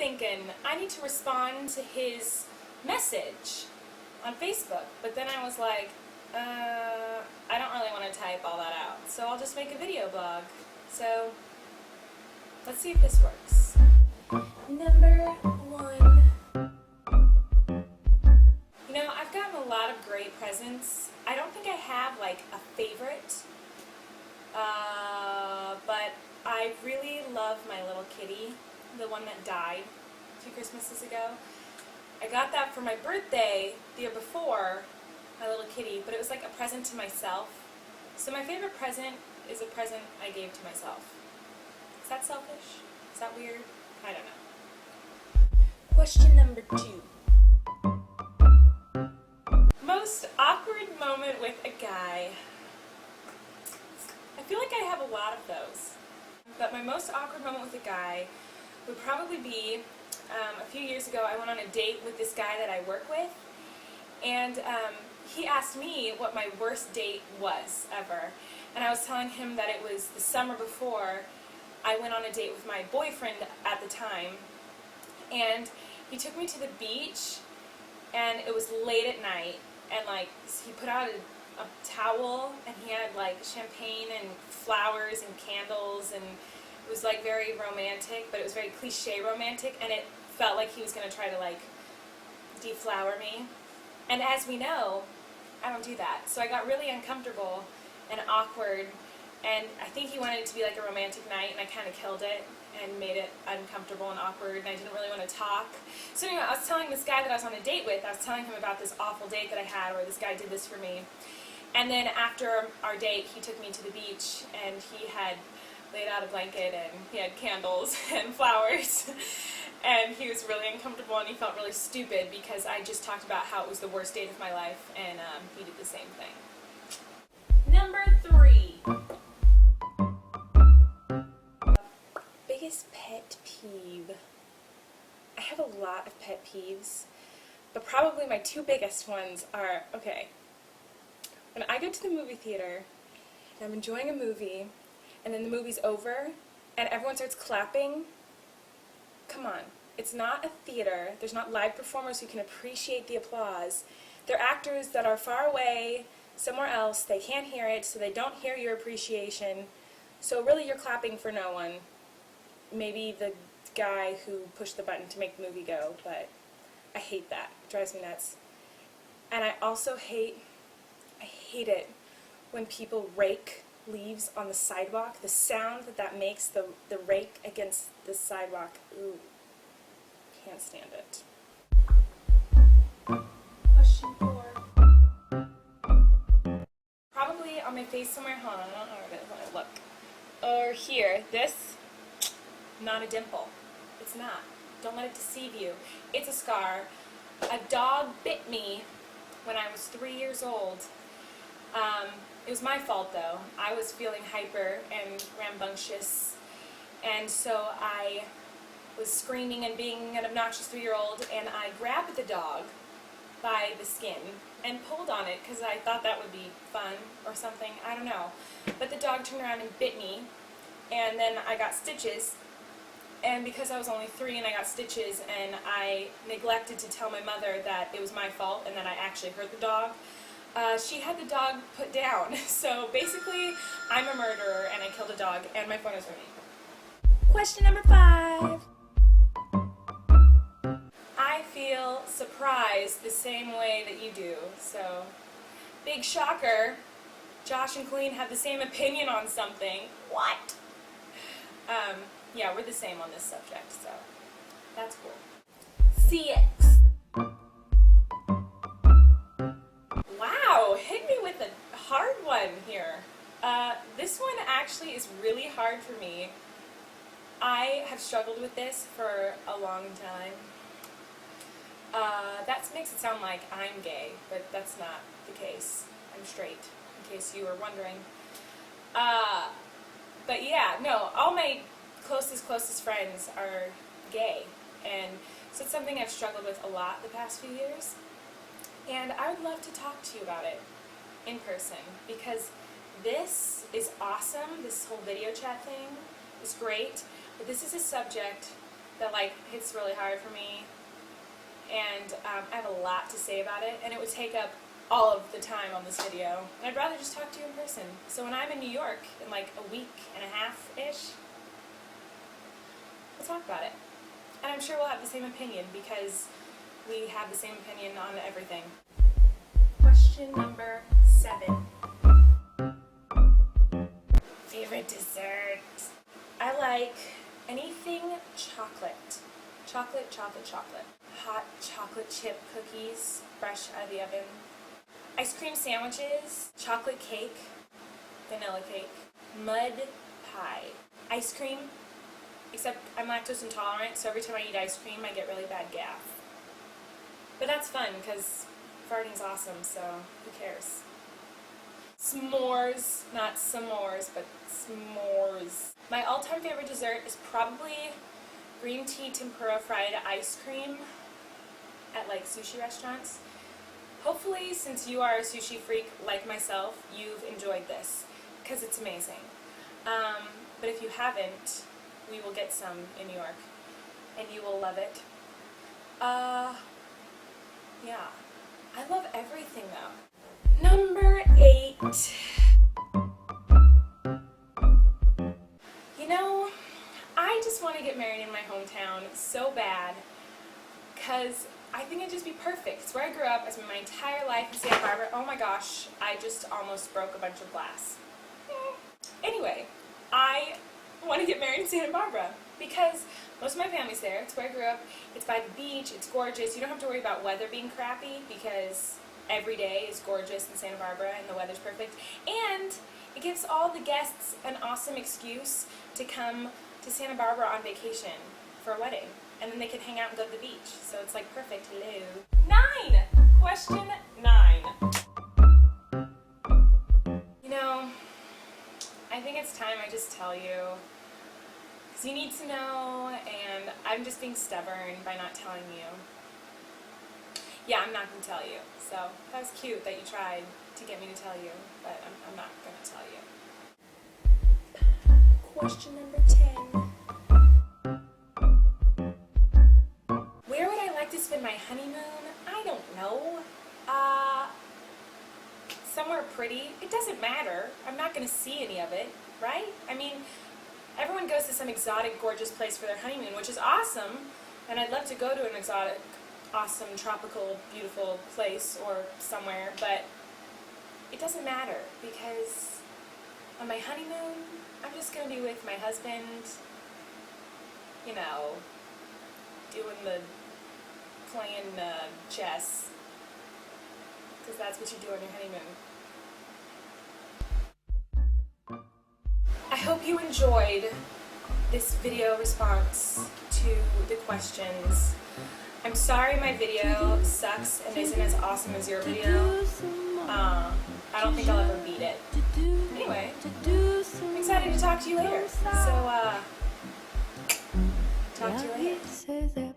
thinking I need to respond to his message on Facebook, but then I was like, I don't really want to type all that out, so I'll just make a video blog. So let's see if this works. Number 1. You know, I've gotten a lot of great presents. I don't think I have like a favorite, but I really love my little kitty, the one that died 2 Christmases ago. I got that for my birthday the year before, my little kitty, but it was like a present to myself. So my favorite present is a present I gave to myself. Is that selfish? Is that weird? I don't know. Question number 2. Most awkward moment with a guy. I feel like I have a lot of those. But my most awkward moment with a guy would probably be a few years ago. I went on a date with this guy that I work with, and he asked me what my worst date was ever. And I was telling him that it was the summer before I went on a date with my boyfriend at the time, and he took me to the beach, and it was late at night, and like he put out a towel, and he had like champagne and flowers and candles, and it was like very romantic, but it was very cliche romantic, and it felt like he was going to try to like deflower me. And as we know, I don't do that. So I got really uncomfortable and awkward, and I think he wanted it to be like a romantic night, and I kind of killed it and made it uncomfortable and awkward, and I didn't really want to talk. So anyway, I was telling this guy that I was on a date with, I was telling him about this awful date that I had where this guy did this for me. And then after our date, he took me to the beach, and he had laid out a blanket, and he had candles and flowers. And he was really uncomfortable, and he felt really stupid because I just talked about how it was the worst date of my life, and he did the same thing. Number 3. Biggest pet peeve. I have a lot of pet peeves, but probably my 2 biggest ones are, okay, when I go to the movie theater and I'm enjoying a movie, and then the movie's over and everyone starts clapping. Come on, it's not a theater. There's not live performers who can appreciate the applause. They're actors that are far away, somewhere else. They can't hear it, so they don't hear your appreciation. So really you're clapping for no one. Maybe the guy who pushed the button to make the movie go, but I hate that. It drives me nuts. And I also hate it when people rake leaves on the sidewalk. The sound that makes, the rake against the sidewalk. Ooh, can't stand it. Question 4. Probably on my face somewhere. Hold on, I don't know where it is. Let me look. Or here. This, not a dimple. It's not. Don't let it deceive you. It's a scar. A dog bit me when I was 3 years old. It was my fault though. I was feeling hyper and rambunctious, and so I was screaming and being an obnoxious 3-year-old, and I grabbed the dog by the skin and pulled on it because I thought that would be fun or something. I don't know. But the dog turned around and bit me, and then I got stitches. And because I was only 3 and I got stitches, and I neglected to tell my mother that it was my fault and that I actually hurt the dog, she had the dog put down. So basically, I'm a murderer and I killed a dog, and my phone is ringing. Question number 5. I feel surprised the same way that you do. So, big shocker. Josh and Colleen have the same opinion on something. What? Yeah, we're the same on this subject, so that's cool. CX. Wow, hit me with a hard one here. This one actually is really hard for me. I have struggled with this for a long time. That makes it sound like I'm gay, but that's not the case. I'm straight, in case you were wondering. But yeah, no, all my closest friends are gay, and so it's something I've struggled with a lot the past few years, and I would love to talk to you about it in person, because this is awesome. This whole video chat thing is great, but this is a subject that like hits really hard for me, and I have a lot to say about it, and it would take up all of the time on this video, and I'd rather just talk to you in person. So when I'm in New York in like a week and a half-ish, we'll talk about it. And I'm sure we'll have the same opinion because we have the same opinion on everything. Question number 7. Favorite dessert? I like anything chocolate. Chocolate, chocolate, chocolate. Hot chocolate chip cookies, fresh out of the oven. Ice cream sandwiches, chocolate cake, vanilla cake, mud pie. Ice cream, except I'm lactose intolerant, so every time I eat ice cream I get really bad gas. But that's fun because farting's awesome, so who cares? S'mores, not s'mores, but s'mores. My all-time favorite dessert is probably green tea tempura fried ice cream at like sushi restaurants. Hopefully, since you are a sushi freak like myself, you've enjoyed this because it's amazing. But if you haven't, we will get some in New York and you will love it. Yeah. I love everything though. Number 8. You know, I just want to get married in my hometown so bad because I think it'd just be perfect. It's where I grew up. I spent my entire life in Santa Barbara. Oh my gosh, I just almost broke a bunch of glass. Anyway, I want to get married in Santa Barbara because most of my family's there. It's where I grew up. It's by the beach. It's gorgeous. You don't have to worry about weather being crappy because every day is gorgeous in Santa Barbara and the weather's perfect. And it gives all the guests an awesome excuse to come to Santa Barbara on vacation for a wedding. And then they can hang out and go to the beach. So it's like perfect. Hello. 9! Question 9. You know, I think it's time I just tell you. Because you need to know, and I'm just being stubborn by not telling you. Yeah, I'm not going to tell you. So that was cute that you tried to get me to tell you, but I'm not going to tell you. Question number 10. Where would I like to spend my honeymoon? I don't know. Somewhere pretty. It doesn't matter. I'm not going to see any of it, right? I mean, everyone goes to some exotic, gorgeous place for their honeymoon, which is awesome, and I'd love to go to an exotic, awesome, tropical, beautiful place or somewhere, but it doesn't matter because on my honeymoon, I'm just going to be with my husband, you know, playing chess, because that's what you do on your honeymoon. I hope you enjoyed this video response to the questions. I'm sorry my video sucks and isn't as awesome as your video. I don't think I'll ever beat it. Anyway, I'm excited to talk to you later. So, talk to you later.